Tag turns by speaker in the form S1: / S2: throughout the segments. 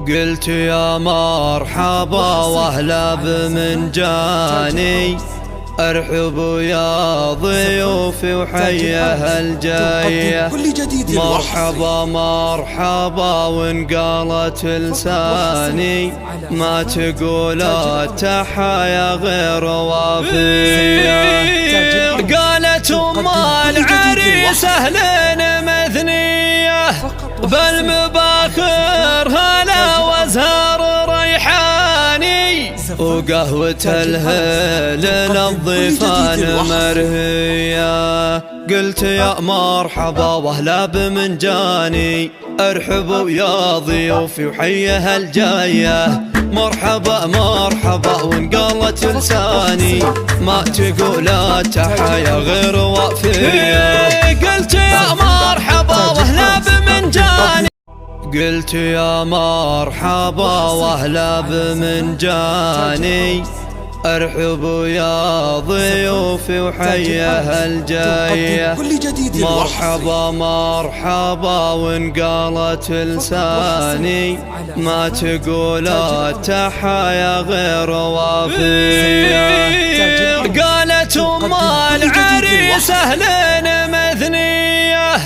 S1: قلت يا مرحبا واهلا بمنجاني، ارحبوا يا ضيوفي وحيا الجاية. مرحبا مرحبا وان قالت لساني، ما تقول التحايا غير وافية. قالت ام العريس اهلين مثنية، بالمباخر هلا وازهار ريحاني، وقهوة الهيل للضيفان مرهية. قلت يا مرحبا واهلا بمنجاني، ارحبوا يا ضيوفي وحيا الجاية. مرحبا مرحبا وان قالت لساني، ما تقول التحايا غير وافية. قلت يا مرحبا واهلا بمنجاني، قلت يا مرحبا واهلا بمنجاني، ارحبوا يا ضيوفي وحيا الجاية. مرحبا مرحبا وان قالت لساني، ما تقول التحايا غير وافية. قالت ام العريس اهلين مثنية،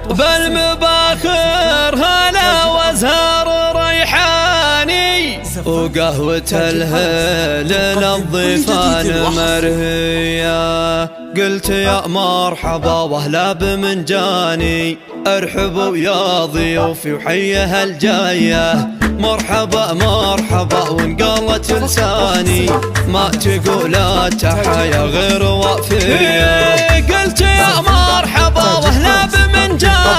S1: بالمباخر هلا وازهار ريحاني، وقهوة الهيل للضيفان مرهية. قلت يا مرحبا واهلا بمنجاني، ارحبوا يا ضيوفي وحيا الجاية. مرحبا مرحبا وان قالت لساني، ما تقول التحايا غير وافية. قلت يا مرحبا واهلا بمنجاني.